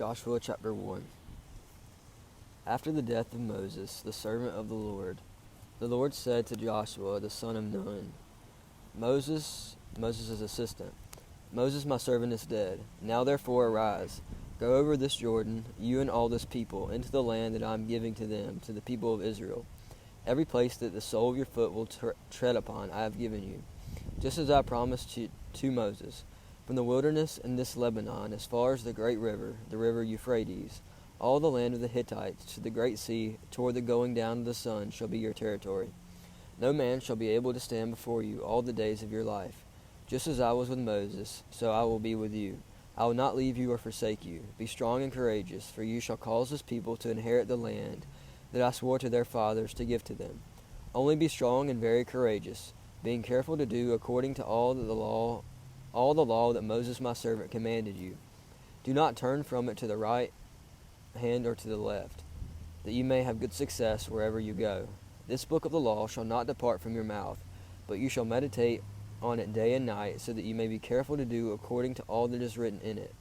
Joshua chapter 1. After the death of Moses, the servant of the Lord said to Joshua, the son of Nun, Moses' assistant, Moses my servant is dead. Now therefore arise, go over this Jordan, you and all this people, into the land that I am giving to them, to the people of Israel. Every place that the sole of your foot will tread upon I have given you, just as I promised to Moses. From the wilderness and this Lebanon, as far as the great river, the river Euphrates, all the land of the Hittites, to the great sea, toward the going down of the sun, shall be your territory. No man shall be able to stand before you all the days of your life. Just as I was with Moses, so I will be with you. I will not leave you or forsake you. Be strong and courageous, for you shall cause this people to inherit the land that I swore to their fathers to give to them. Only be strong and very courageous, being careful to do according to all the law that Moses my servant commanded you. Do not turn from it to the right hand or to the left, that you may have good success wherever you go. This book of the law shall not depart from your mouth, but you shall meditate on it day and night, so that you may be careful to do according to all that is written in it.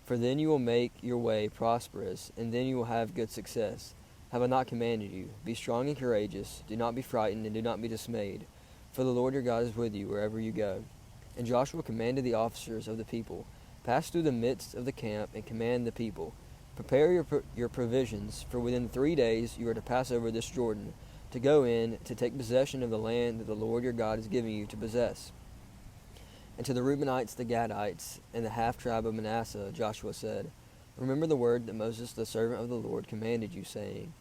For then you will make your way prosperous, and then you will have good success. Have I not commanded you? Be strong and courageous. Do not be frightened, and do not be dismayed, for the Lord your God is with you wherever you go. And Joshua commanded the officers of the people, pass through the midst of the camp and command the people, prepare your provisions, for within 3 days you are to pass over this Jordan, to go in, to take possession of the land that the Lord your God is giving you to possess. And to the Reubenites, the Gadites, and the half-tribe of Manasseh, Joshua said, remember the word that Moses the servant of the Lord commanded you, saying,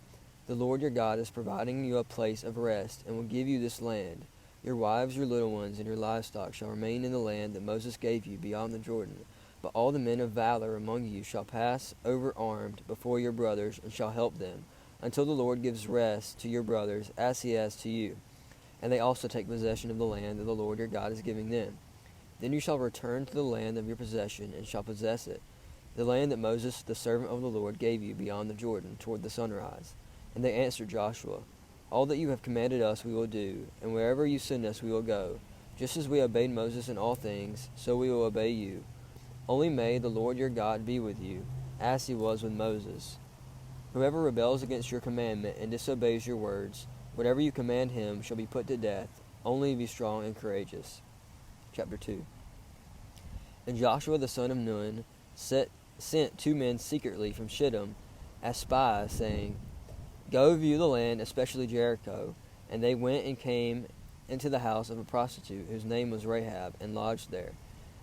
the Lord your God is providing you a place of rest, and will give you this land. Your wives, your little ones, and your livestock shall remain in the land that Moses gave you beyond the Jordan. But all the men of valor among you shall pass over armed before your brothers, and shall help them, until the Lord gives rest to your brothers, as he has to you. And they also take possession of the land that the Lord your God is giving them. Then you shall return to the land of your possession, and shall possess it, the land that Moses the servant of the Lord gave you beyond the Jordan, toward the sunrise. And they answered Joshua, all that you have commanded us we will do, and wherever you send us we will go. Just as we obeyed Moses in all things, so we will obey you. Only may the Lord your God be with you, as he was with Moses. Whoever rebels against your commandment and disobeys your words, whatever you command him shall be put to death. Only be strong and courageous. Chapter 2. And Joshua the son of Nun sent 2 men secretly from Shittim as spies, saying, go view the land, especially Jericho. And they went and came into the house of a prostitute, whose name was Rahab, and lodged there.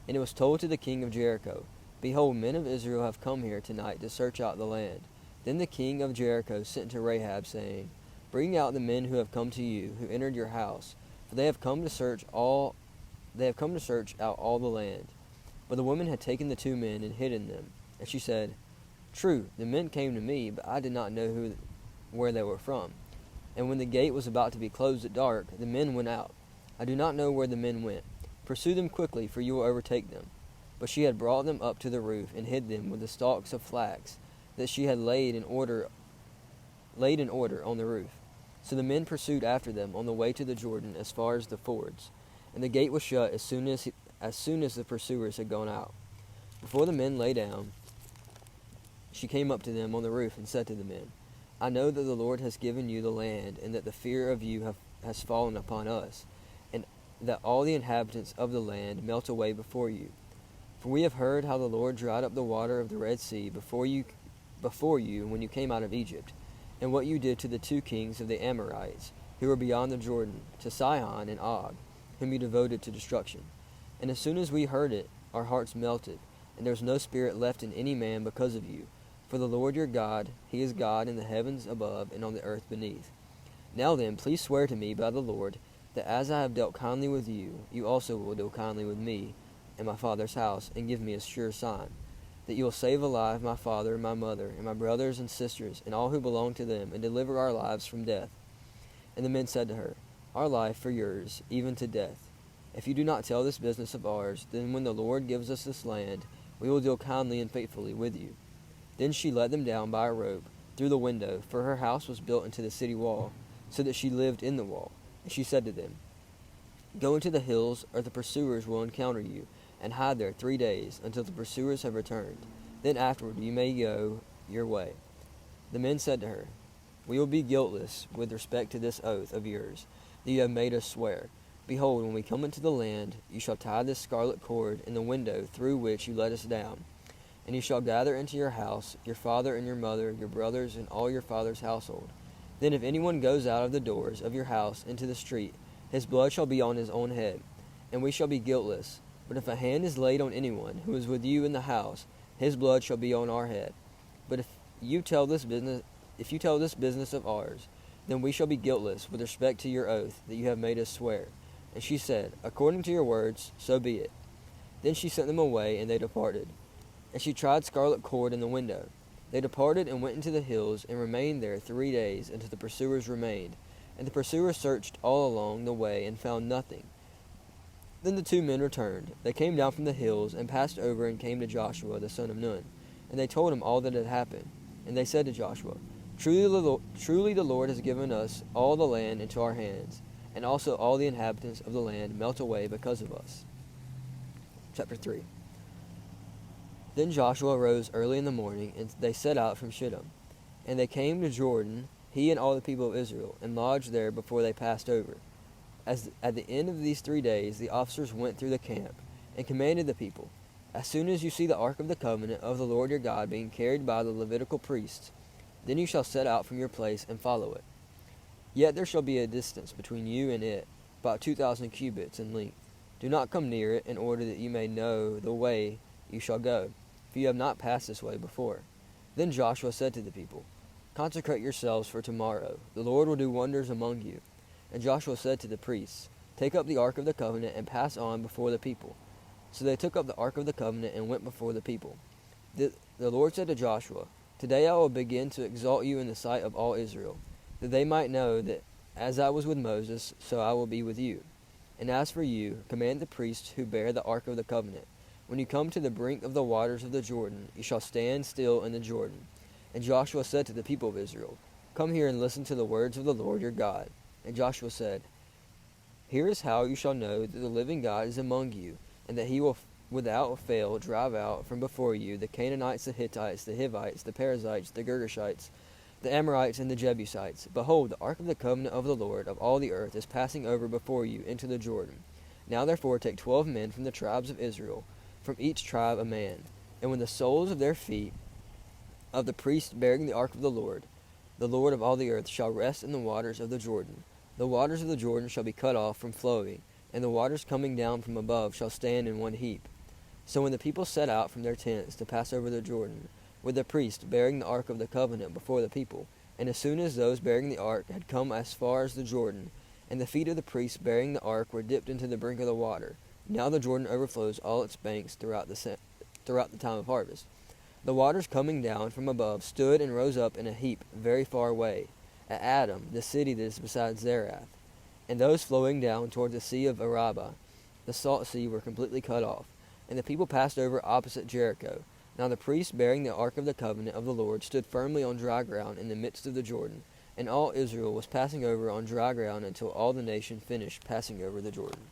And it was told to the king of Jericho, behold, men of Israel have come here tonight to search out the land. Then the king of Jericho sent to Rahab, saying, bring out the men who have come to you, who entered your house, for they have come to search out all the land. But the woman had taken the 2 men and hidden them. And she said, true, the men came to me, but I did not know where they were from. And when the gate was about to be closed at dark, the men went out. I do not know where the men went. Pursue them quickly, for you will overtake them. But she had brought them up to the roof, and hid them with the stalks of flax that she had laid in order on the roof. So the men pursued after them on the way to the Jordan as far as the fords. And the gate was shut as soon as the pursuers had gone out. Before the men lay down, she came up to them on the roof and said to the men, I know that the Lord has given you the land, and that the fear of you has fallen upon us, and that all the inhabitants of the land melt away before you. For we have heard how the Lord dried up the water of the Red Sea before you when you came out of Egypt, and what you did to the 2 kings of the Amorites, who were beyond the Jordan, to Sihon and Og, whom you devoted to destruction. And as soon as we heard it, our hearts melted, and there was no spirit left in any man because of you. For the Lord your God, he is God in the heavens above and on the earth beneath. Now then, please swear to me by the Lord, that as I have dealt kindly with you, you also will deal kindly with me and my father's house, and give me a sure sign, that you will save alive my father and my mother, and my brothers and sisters, and all who belong to them, and deliver our lives from death. And the men said to her, our life for yours, even to death. If you do not tell this business of ours, then when the Lord gives us this land, we will deal kindly and faithfully with you. Then she let them down by a rope through the window, for her house was built into the city wall, so that she lived in the wall. And she said to them, go into the hills, or the pursuers will encounter you, and hide there 3 days, until the pursuers have returned. Then afterward you may go your way." The men said to her, "We will be guiltless with respect to this oath of yours that you have made us swear. Behold, when we come into the land, you shall tie this scarlet cord in the window through which you let us down. And you shall gather into your house your father and your mother, your brothers, and all your father's household. Then if anyone goes out of the doors of your house into the street, his blood shall be on his own head, and we shall be guiltless. But if a hand is laid on anyone who is with you in the house, his blood shall be on our head. But if you tell this business of ours, then we shall be guiltless with respect to your oath that you have made us swear." And she said, "According to your words, so be it." Then she sent them away, and they departed. And she tried scarlet cord in the window. They departed and went into the hills, and remained there 3 days, until the pursuers remained. And the pursuers searched all along the way, and found nothing. Then the 2 men returned. They came down from the hills, and passed over, and came to Joshua the son of Nun. And they told him all that had happened. And they said to Joshua, Truly the Lord has given us all the land into our hands, and also all the inhabitants of the land melt away because of us." Chapter 3. Then Joshua rose early in the morning, and they set out from Shittim. And they came to Jordan, he and all the people of Israel, and lodged there before they passed over. At the end of these 3 days, the officers went through the camp, and commanded the people, "As soon as you see the ark of the covenant of the Lord your God being carried by the Levitical priests, then you shall set out from your place and follow it. Yet there shall be a distance between you and it, about 2,000 cubits in length. Do not come near it, in order that you may know the way you shall go, for you have not passed this way before." Then Joshua said to the people, "Consecrate yourselves for tomorrow. The Lord will do wonders among you." And Joshua said to the priests, "Take up the ark of the covenant and pass on before the people." So they took up the ark of the covenant and went before the people. The Lord said to Joshua, "Today I will begin to exalt you in the sight of all Israel, that they might know that as I was with Moses, so I will be with you. And as for you, command the priests who bear the ark of the covenant, when you come to the brink of the waters of the Jordan, you shall stand still in the Jordan." And Joshua said to the people of Israel, "Come here and listen to the words of the Lord your God." And Joshua said, "Here is how you shall know that the living God is among you, and that he will without fail drive out from before you the Canaanites, the Hittites, the Hivites, the Perizzites, the Girgashites, the Amorites, and the Jebusites. Behold, the ark of the covenant of the Lord of all the earth is passing over before you into the Jordan. Now therefore take 12 men from the tribes of Israel, from each tribe a man. And when the soles of their feet of the priests bearing the ark of the Lord of all the earth, shall rest in the waters of the Jordan, the waters of the Jordan shall be cut off from flowing, and the waters coming down from above shall stand in one heap." So when the people set out from their tents to pass over the Jordan, with the priest bearing the ark of the covenant before the people, and as soon as those bearing the ark had come as far as the Jordan, and the feet of the priests bearing the ark were dipped into the brink of the water, now the Jordan overflows all its banks throughout the time of harvest. The waters coming down from above stood and rose up in a heap very far away, at Adam, the city that is beside Zerath. And those flowing down toward the sea of Arabah, the salt sea, were completely cut off. And the people passed over opposite Jericho. Now the priest bearing the ark of the covenant of the Lord stood firmly on dry ground in the midst of the Jordan, and all Israel was passing over on dry ground until all the nation finished passing over the Jordan.